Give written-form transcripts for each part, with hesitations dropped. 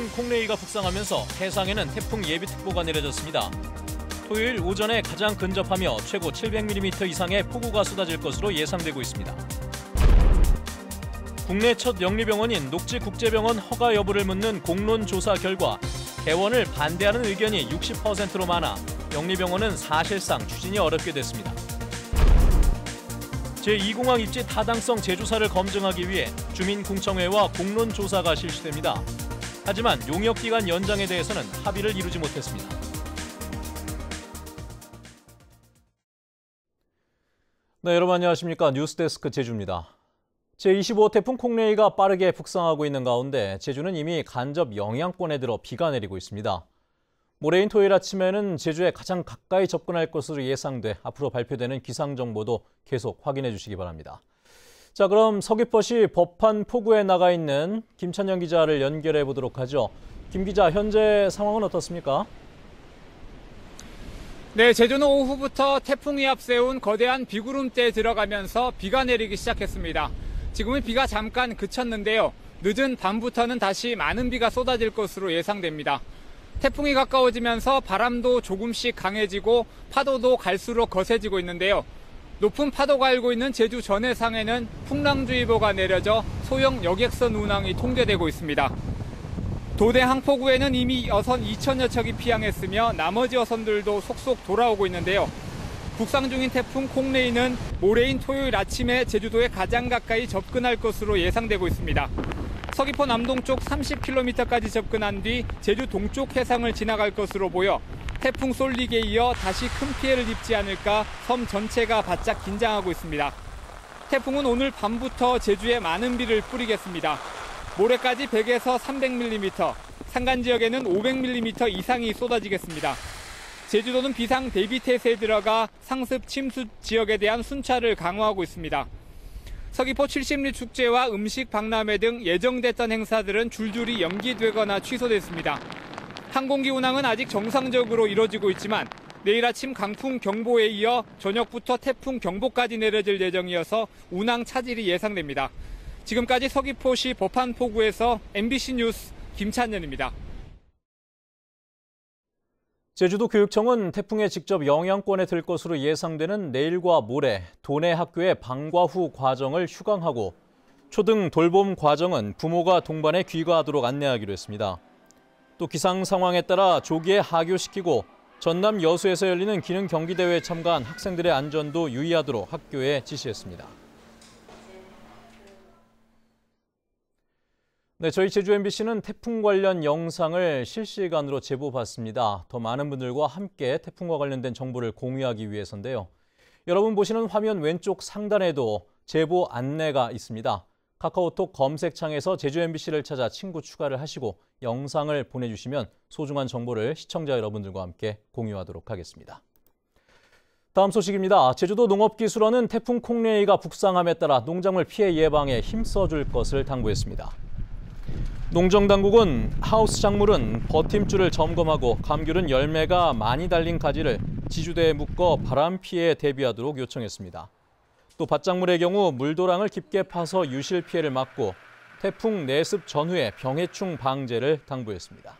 태풍 콩레이가 북상하면서 해상에는 태풍 예비특보가 내려졌습니다. 토요일 오전에 가장 근접하며 최고 700mm 이상의 폭우가 쏟아질 것으로 예상되고 있습니다. 국내 첫 영리병원인 녹지국제병원 허가 여부를 묻는 공론조사 결과 개원을 반대하는 의견이 60%로 많아 영리병원은 사실상 추진이 어렵게 됐습니다. 제2공항 입지 타당성 재조사를 검증하기 위해 주민공청회와 공론조사가 실시됩니다. 하지만 용역기간 연장에 대해서는 합의를 이루지 못했습니다. 네, 여러분 안녕하십니까. 뉴스데스크 제주입니다. 제25호 태풍 콩레이가 빠르게 북상하고 있는 가운데 제주는 이미 간접 영향권에 들어 비가 내리고 있습니다. 모레인 토요일 아침에는 제주에 가장 가까이 접근할 것으로 예상돼 앞으로 발표되는 기상정보도 계속 확인해 주시기 바랍니다. 자, 그럼 서귀포시 법한 포구에 나가 있는 김찬영 기자를 연결해 보도록 하죠. 김 기자, 현재 상황은 어떻습니까? 네, 제주는 오후부터 태풍이 앞세운 거대한 비구름대에 들어가면서 비가 내리기 시작했습니다. 지금은 비가 잠깐 그쳤는데요. 늦은 밤부터는 다시 많은 비가 쏟아질 것으로 예상됩니다. 태풍이 가까워지면서 바람도 조금씩 강해지고 파도도 갈수록 거세지고 있는데요. 높은 파도가 일고 있는 제주 전해상에는 풍랑주의보가 내려져 소형 여객선 운항이 통제되고 있습니다. 도내 항포구에는 이미 어선 2천여 척이 피항했으며 나머지 어선들도 속속 돌아오고 있는데요. 북상 중인 태풍 콩레이는 모레인 토요일 아침에 제주도에 가장 가까이 접근할 것으로 예상되고 있습니다. 서귀포 남동쪽 30km까지 접근한 뒤 제주 동쪽 해상을 지나갈 것으로 보여 태풍 쏠릭에 이어 다시 큰 피해를 입지 않을까 섬 전체가 바짝 긴장하고 있습니다. 태풍은 오늘 밤부터 제주에 많은 비를 뿌리겠습니다. 모레까지 100에서 300mm, 산간 지역에는 500mm 이상이 쏟아지겠습니다. 제주도는 비상 대비 태세에 들어가 상습 침수 지역에 대한 순찰을 강화하고 있습니다. 서귀포 70리 축제와 음식 박람회 등 예정됐던 행사들은 줄줄이 연기되거나 취소됐습니다. 항공기 운항은 아직 정상적으로 이뤄지고 있지만 내일 아침 강풍 경보에 이어 저녁부터 태풍 경보까지 내려질 예정이어서 운항 차질이 예상됩니다. 지금까지 서귀포시 법한포구에서 MBC 뉴스 김찬현입니다. 제주도 교육청은 태풍에 직접 영향권에 들 것으로 예상되는 내일과 모레 도내 학교의 방과 후 과정을 휴강하고 초등 돌봄 과정은 부모가 동반해 귀가하도록 안내하기로 했습니다. 또 기상 상황에 따라 조기에 하교시키고 전남 여수에서 열리는 기능 경기대회에 참가한 학생들의 안전도 유의하도록 학교에 지시했습니다. 네, 저희 제주 MBC는 태풍 관련 영상을 실시간으로 제보받습니다. 더 많은 분들과 함께 태풍과 관련된 정보를 공유하기 위해서인데요. 여러분 보시는 화면 왼쪽 상단에도 제보 안내가 있습니다. 카카오톡 검색창에서 제주 MBC를 찾아 친구 추가를 하시고 영상을 보내주시면 소중한 정보를 시청자 여러분들과 함께 공유하도록 하겠습니다. 다음 소식입니다. 제주도 농업기술원은 태풍 콩레이가 북상함에 따라 농작물 피해 예방에 힘써줄 것을 당부했습니다. 농정당국은 하우스 작물은 버팀줄을 점검하고 감귤은 열매가 많이 달린 가지를 지주대에 묶어 바람 피해에 대비하도록 요청했습니다. 또 밭작물의 경우 물도랑을 깊게 파서 유실 피해를 막고 태풍 내습 전후에 병해충 방제를 당부했습니다.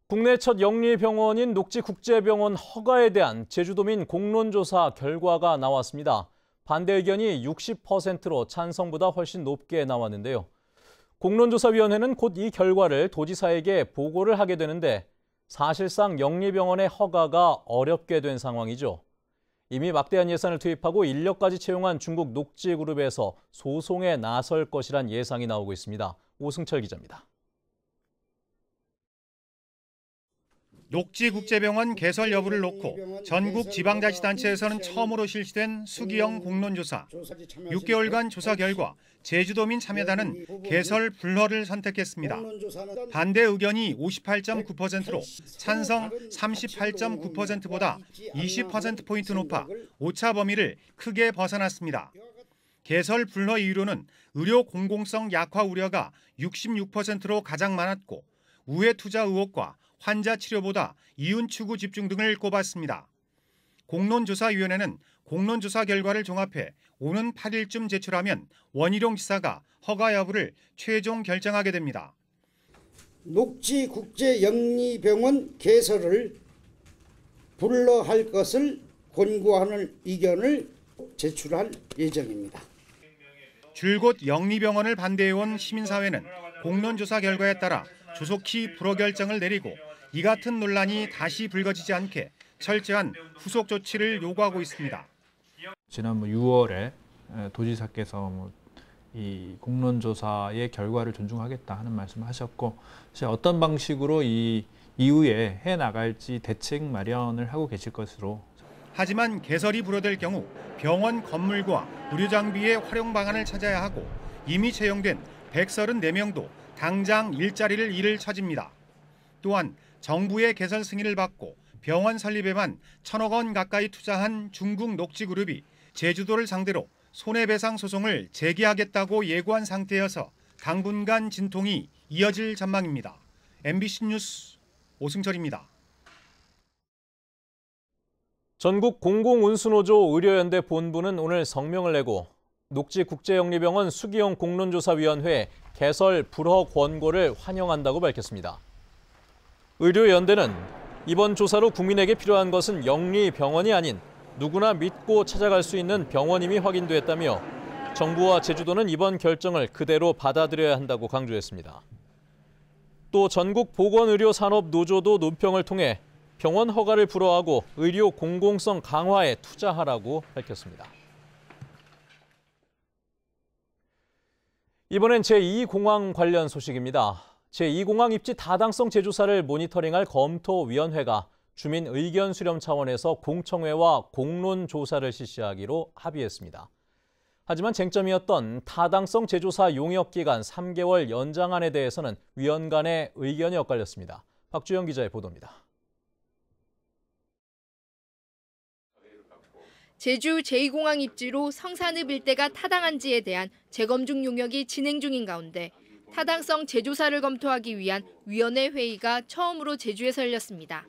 국내 첫 영리병원인 녹지국제병원 허가에 대한 제주도민 공론조사 결과가 나왔습니다. 반대 의견이 60%로 찬성보다 훨씬 높게 나왔는데요. 공론조사위원회는 곧 이 결과를 도지사에게 보고를 하게 되는데 사실상 영리병원의 허가가 어렵게 된 상황이죠. 이미 막대한 예산을 투입하고 인력까지 채용한 중국 녹지그룹에서 소송에 나설 것이란 예상이 나오고 있습니다. 오승철 기자입니다. 녹지국제병원 개설 여부를 놓고 전국 지방자치단체에서는 처음으로 실시된 수기형 공론조사. 6개월간 조사 결과 제주도민 참여단은 개설 불허를 선택했습니다. 반대 의견이 58.9%로 찬성 38.9%보다 20%포인트 높아 오차 범위를 크게 벗어났습니다. 개설 불허 이유로는 의료 공공성 약화 우려가 66%로 가장 많았고 우회 투자 의혹과 환자 치료보다 이윤 추구 집중 등을 꼽았습니다. 공론조사위원회는 공론조사 결과를 종합해 오는 8일쯤 제출하면 원희룡 지사가 허가 여부를 최종 결정하게 됩니다. 녹지국제영리병원 개설을 불러할 것을 권고하는 의견을 제출할 예정입니다. 줄곧 영리병원을 반대해온 시민사회는 공론조사 결과에 따라 조속히 불허 결정을 내리고 이 같은 논란이 다시 불거지지 않게 철저한 후속 조치를 요구하고 있습니다. 지난 6월에 도지사께서 이 공론조사의 결과를 존중하겠다 하는 말씀을 하셨고, 어떤 방식으로 이 이후에 해 나갈지 대책 마련을 하고 계실 것으로. 하지만 개설이 불허될 경우 병원 건물과 의료 장비의 활용 방안을 찾아야 하고 이미 채용된 134명도 당장 일자리를 잃을 처지입니다. 또한 정부의 개설 승인을 받고 병원 설립에만 1,000억 원 가까이 투자한 중국 녹지그룹이 제주도를 상대로 손해배상 소송을 제기하겠다고 예고한 상태여서 당분간 진통이 이어질 전망입니다. MBC 뉴스 오승철입니다. 전국 공공운수노조 의료연대 본부는 오늘 성명을 내고 녹지국제영리병원 수기영 공론조사위원회 개설 불허 권고를 환영한다고 밝혔습니다. 의료연대는 이번 조사로 국민에게 필요한 것은 영리병원이 아닌 누구나 믿고 찾아갈 수 있는 병원임이 확인됐다며 정부와 제주도는 이번 결정을 그대로 받아들여야 한다고 강조했습니다. 또 전국보건의료산업노조도 논평을 통해 병원 허가를 불허하고 의료 공공성 강화에 투자하라고 밝혔습니다. 이번엔 제2공항 관련 소식입니다. 제2공항 입지 타당성 재조사를 모니터링할 검토위원회가 주민 의견 수렴 차원에서 공청회와 공론조사를 실시하기로 합의했습니다. 하지만 쟁점이었던 타당성 재조사 용역기간 3개월 연장안에 대해서는 위원 간의 의견이 엇갈렸습니다. 박주영 기자의 보도입니다. 제주 제2공항 입지로 성산읍 일대가 타당한지에 대한 재검증 용역이 진행 중인 가운데 타당성 재조사를 검토하기 위한 위원회 회의가 처음으로 제주에서 열렸습니다.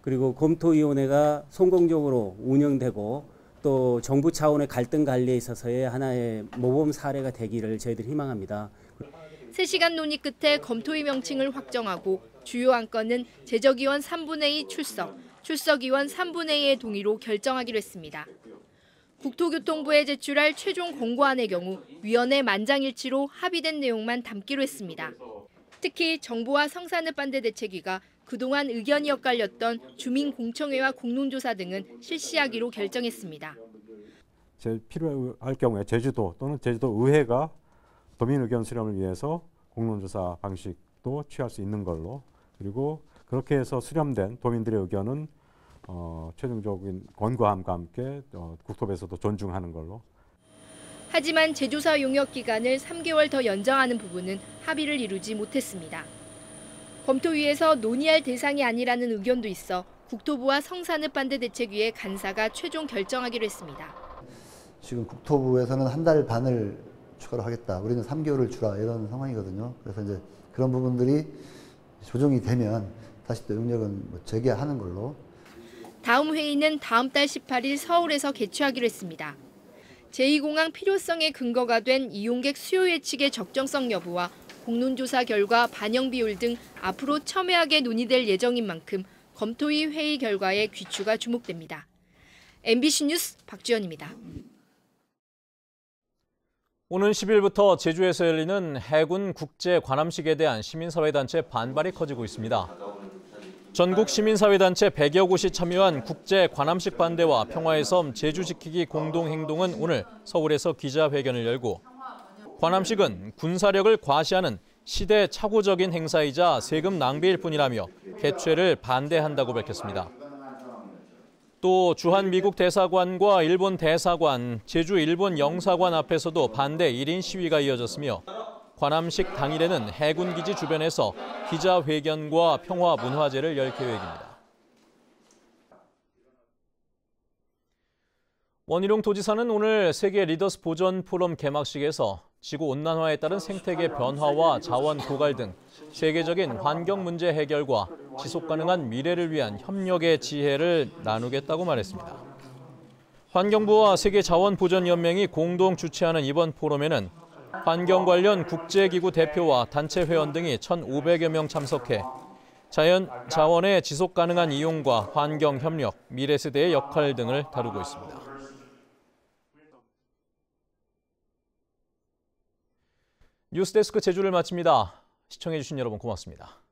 그리고 검토위원회가 성공적으로 운영되고 또 정부 차원의 갈등 관리에 있어서의 하나의 모범 사례가 되기를 저희들이 희망합니다. 3시간 논의 끝에 검토위 명칭을 확정하고 주요 안건은 제적위원 3분의 2 출석, 출석위원 3분의 2의 동의로 결정하기로 했습니다. 국토교통부에 제출할 최종 공고안의 경우 위원회 만장일치로 합의된 내용만 담기로 했습니다. 특히 정부와 성산읍 반대 대책위가 그동안 의견이 엇갈렸던 주민공청회와 공론조사 등은 실시하기로 결정했습니다. 필요할 경우에 제주도 또는 제주도 의회가 도민 의견 수렴을 위해서 공론조사 방식도 취할 수 있는 걸로, 그리고 그렇게 해서 수렴된 도민들의 의견은 최종적인 권고함과 함께 국토부에서도 존중하는 걸로. 하지만 재조사 용역 기간을 3개월 더 연장하는 부분은 합의를 이루지 못했습니다. 검토위에서 논의할 대상이 아니라는 의견도 있어 국토부와 성산읍 반대 대책위의 간사가 최종 결정하기로 했습니다. 지금 국토부에서는 한 달 반을 추가로 하겠다. 우리는 3개월을 주라 이런 상황이거든요. 그래서 이제 그런 부분들이 조정이 되면 다시 또 용역은 재개하는 걸로. 다음 회의는 다음 달 18일 서울에서 개최하기로 했습니다. 제2공항 필요성의 근거가 된 이용객 수요 예측의 적정성 여부와 공론조사 결과 반영 비율 등 앞으로 첨예하게 논의될 예정인 만큼 검토위 회의 결과에 귀추가 주목됩니다. MBC 뉴스 박주연입니다. 오는 10일부터 제주에서 열리는 해군 국제 관함식에 대한 시민사회단체 반발이 커지고 있습니다. 전국 시민사회단체 100여 곳이 참여한 국제 관함식 반대와 평화의 섬 제주 지키기 공동행동은 오늘 서울에서 기자회견을 열고, 관함식은 군사력을 과시하는 시대착오적인 행사이자 세금 낭비일 뿐이라며 개최를 반대한다고 밝혔습니다. 또 주한 미국 대사관과 일본 대사관, 제주 일본 영사관 앞에서도 반대 1인 시위가 이어졌으며 관함식 당일에는 해군기지 주변에서 기자회견과 평화 문화제를 열 계획입니다. 원희룡 도지사는 오늘 세계 리더스 보전 포럼 개막식에서 지구온난화에 따른 생태계 변화와 자원 고갈 등 세계적인 환경 문제 해결과 지속가능한 미래를 위한 협력의 지혜를 나누겠다고 말했습니다. 환경부와 세계자원보전연맹이 공동 주최하는 이번 포럼에는 환경 관련 국제기구 대표와 단체 회원 등이 1,500여 명 참석해 자연 자원의 지속가능한 이용과 환경 협력, 미래 세대의 역할 등을 다루고 있습니다. 뉴스데스크 제주를 마칩니다. 시청해주신 여러분 고맙습니다.